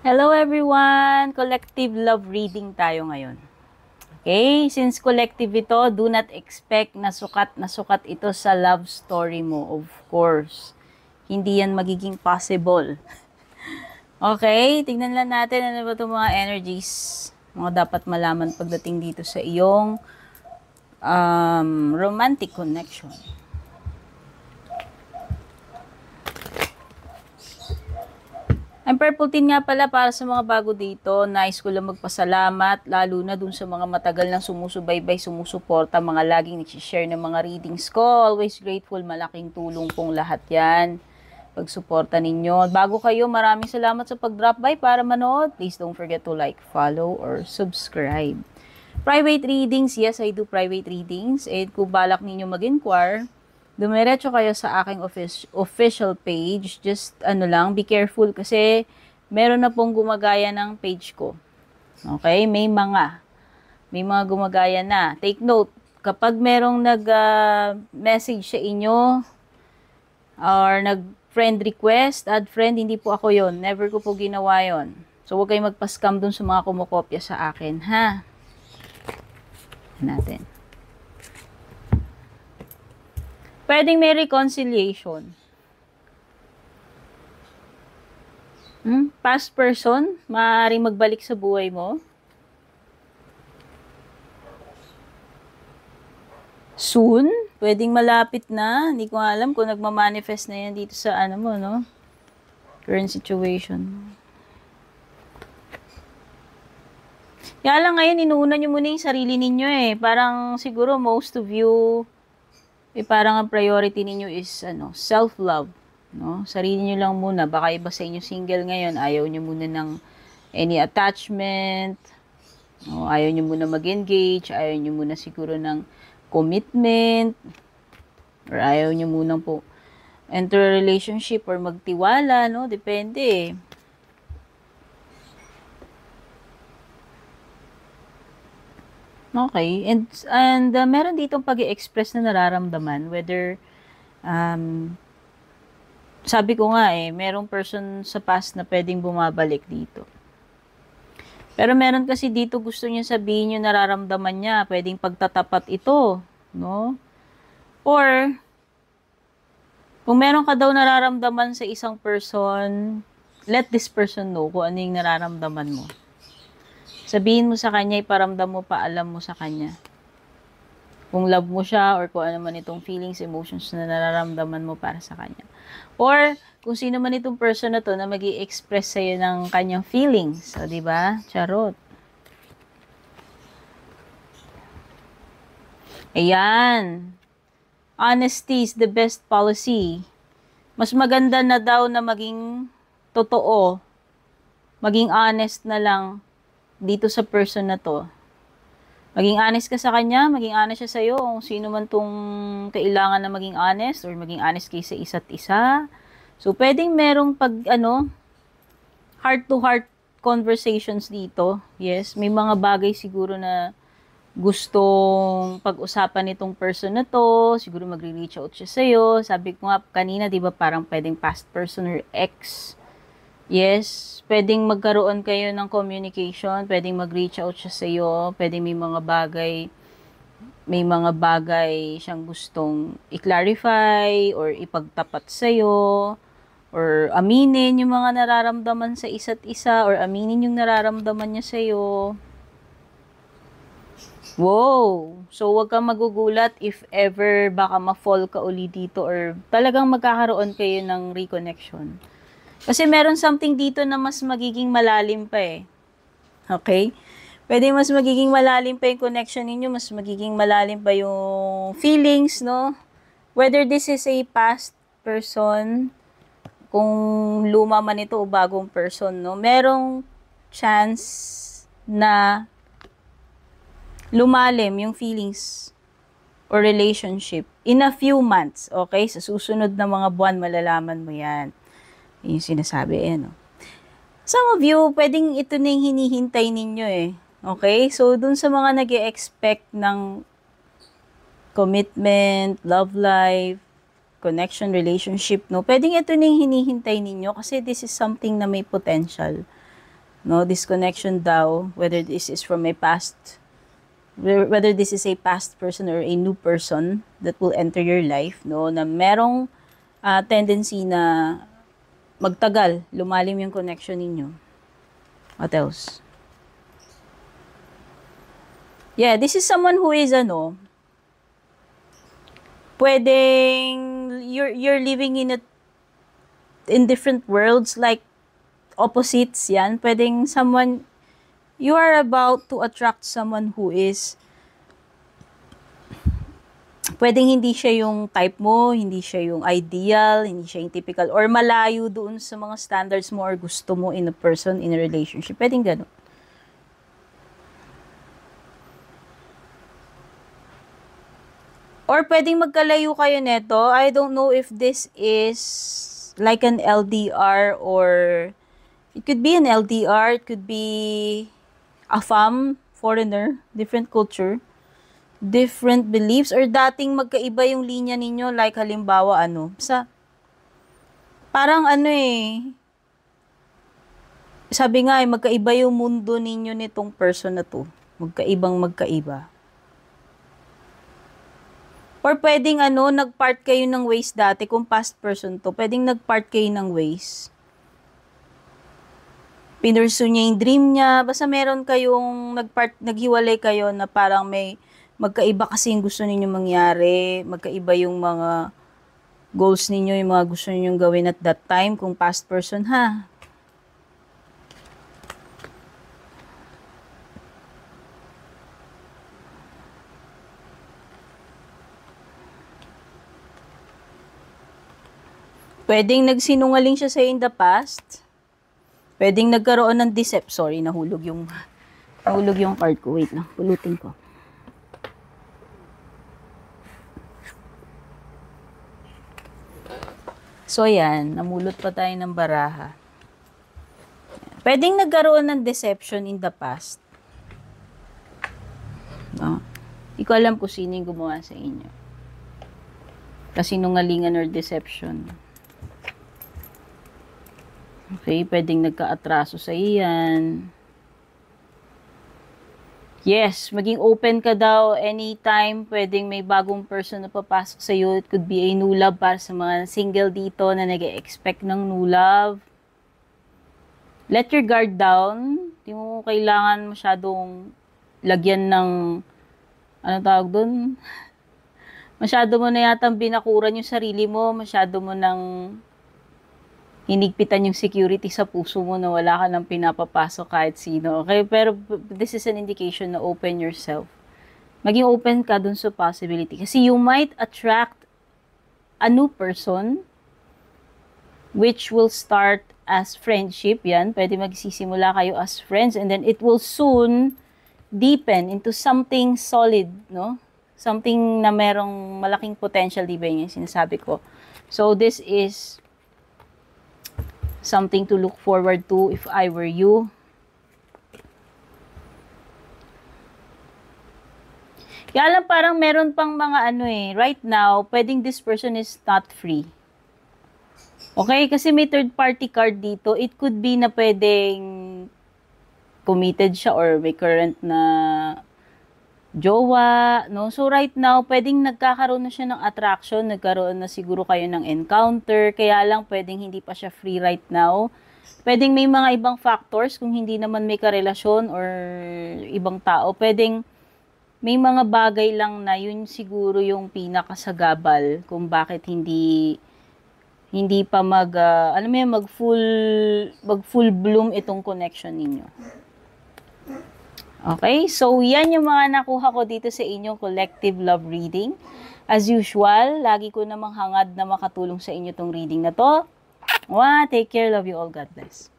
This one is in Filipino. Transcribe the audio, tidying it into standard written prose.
Hello everyone! Collective love reading tayo ngayon. Okay? Since collective ito, do not expect na sukat ito sa love story mo, of course. Hindi yan magiging possible. Okay? Tignan lang natin ano ba itong mga energies. Mga dapat malaman pagdating dito sa iyong romantic connection. Ang Purple Tin nga pala para sa mga bago dito, nais ko lang magpasalamat, lalo na dun sa mga matagal nang sumusubaybay, sumusuporta, mga laging nagsishare ng mga readings ko. Always grateful, malaking tulong pong lahat yan. Pagsuporta ninyo. Bago kayo, maraming salamat sa pag-drop by para manood. Please don't forget to like, follow, or subscribe. Private readings, yes, I do private readings. And kung balak ninyo mag-inquire, dumiretso kayo sa aking official page. Just, be careful kasi meron na pong gumagaya ng page ko. Okay? May mga gumagaya na. Take note, kapag merong nag-message sa inyo or nag-friend request, add friend, hindi po ako yon. Never ko po ginawa yon. So, huwag kayong magpa-scam dun sa mga kumukopya sa akin, ha? Natin. Pwedeng may reconciliation. Past person, maaaring magbalik sa buhay mo. Soon, pwedeng malapit na. Hindi ko alam kung nagmamanifest na yan dito sa current situation. Kaya lang ngayon, inuuna nyo muna yung sarili ninyo eh. Parang siguro most of you, parang ang priority ninyo is self-love. No? Sarili nyo lang muna. Baka iba sa inyo single ngayon, ayaw nyo muna ng any attachment. No? Ayaw nyo muna mag-engage. Ayaw nyo muna siguro ng commitment. Or ayaw nyo muna po enter a relationship or magtiwala. No? Depende eh. Okay. And meron ditong pag-i-express na nararamdaman, whether, sabi ko nga merong person sa past na pwedeng bumabalik dito. Pero meron kasi dito gusto niya sabihin yung nararamdaman niya, pwedeng pagtatapat ito, no? Or, kung meron ka daw nararamdaman sa isang person, let this person know kung ano yung nararamdaman mo. Sabihin mo sa kanya, iparamdam mo, paalam mo sa kanya. Kung love mo siya or kung ano man itong feelings, emotions na nararamdaman mo para sa kanya. Or kung sino man itong person na to na magi-express sa'yo ng kanyang feelings. So, diba? Charot. Ayan. Honesty is the best policy. Mas maganda na daw na maging totoo. Maging honest na lang dito sa person na to. Maging honest ka sa kanya, maging honest siya sa'yo, kung sino man tong kailangan na maging honest, or maging honest kayo sa isa't isa. So, pwedeng merong heart-to-heart conversations dito. Yes, may mga bagay siguro na gustong pag-usapan nitong person na to, siguro magre-reach out siya sa'yo. Sabi ko nga kanina, di ba, parang pwedeng past person or ex. Yes, pwedeng magkaroon kayo ng communication, pwedeng mag-reach out siya sa iyo, pwedeng may mga bagay siyang gustong i-clarify or ipagtapat sa iyo, or aminin yung mga nararamdaman sa isa't isa, or aminin yung nararamdaman niya sa iyo. Wow! So, wag kang magugulat if ever baka ma-fall ka uli dito or talagang magkakaroon kayo ng reconnection. Kasi meron something dito na mas magiging malalim pa eh. Okay? Pwede mas magiging malalim pa yung connection ninyo, mas magiging malalim pa yung feelings, no? Whether this is a past person, kung luma man ito o bagong person, no? Merong chance na lumalim yung feelings or relationship in a few months, okay? Sa susunod na mga buwan, malalaman mo yan. Yung sinasabi, no? Some of you, pwedeng ito na yung hinihintay ninyo eh. Okay? So, dun sa mga nag-e-expect ng commitment, love life, connection, relationship, no? Pwedeng ito na yung hinihintay ninyo kasi this is something na may potential. No, this connection daw, whether this is from a past, whether this is a past person or a new person that will enter your life, no, na merong tendency na magtagal, lumalim yung connection ninyo. What else? Yeah, this is someone who is pwedeng you're living in different worlds, like opposites yan. Pwedeng someone, you are about to attract someone who is, pwedeng hindi siya yung type mo, hindi siya yung ideal, hindi siya yung typical, or malayo doon sa mga standards mo or gusto mo in a person, in a relationship. Pwedeng gano'n. Or pwedeng magkalayo kayo neto. I don't know if this is like an LDR, or it could be an LDR, it could be a foreigner, different culture, different beliefs, or dating magkaiba yung linya ninyo, like halimbawa parang sabi nga magkaiba yung mundo ninyo nitong person na to, magkaiba. Or pwedeng nagpart kayo ng ways dati, kung past person to, pwedeng nagpart kayo ng ways. Pinursu niya yung dream niya, basta meron kayong naghiwalay kayo na parang may magkaiba kasi yung gusto ninyo mangyari, magkaiba yung mga goals ninyo, yung mga gusto ninyong gawin at that time, kung past person ha. Pwedeng nagsinungaling siya sa in the past. Pwedeng nagkaroon ng sorry, nahulog yung card ko. Wait lang, pulutin ko. So yan, namulot pa tayo ng baraha. Pwedeng nagkaroon ng deception in the past. No? Hindi ko alam kung sino yung gumawa sa inyo. Kasinungalingan or deception. Okay, pwedeng nagka-atraso sa iyan. Yes, maging open ka daw anytime. Pwedeng may bagong person na papasok sa iyo. It could be a new love para sa mga single dito na nag-expect ng new love. Let your guard down. Hindi mo kailangan masyadong lagyan ng, tawag dun? Masyado mo na yatang binakuran yung sarili mo. Masyado mo nang hinigpitan yung security sa puso mo na wala ka nang pinapapasok kahit sino. Okay? Pero this is an indication na open yourself. Maging open ka dun sa possibility. Kasi you might attract a new person which will start as friendship. Yan. Pwede magsisimula kayo as friends and then it will soon deepen into something solid. No? Something na merong malaking potential, di ba yung sinasabi ko. So this is something to look forward to if I were you. Kaya lang parang meron pang mga right now, pwedeng this person is not free. Okay? Kasi may third party card dito. It could be na pwedeng committed siya or may current na jowa, no? So right now, pwedeng nagkakaroon na siya ng attraction, nagkaroon na siguro kayo ng encounter, kaya lang pwedeng hindi pa siya free right now. Pwedeng may mga ibang factors, kung hindi naman may karelasyon or ibang tao, pwedeng may mga bagay lang na yun siguro yung pinakasagabal kung bakit hindi pa mag full bloom itong connection ninyo. Okay, so yan yung mga nakuha ko dito sa inyong collective love reading. As usual, lagi ko namang hangad na makatulong sa inyo tong reading na to. Take care, love you all, God bless.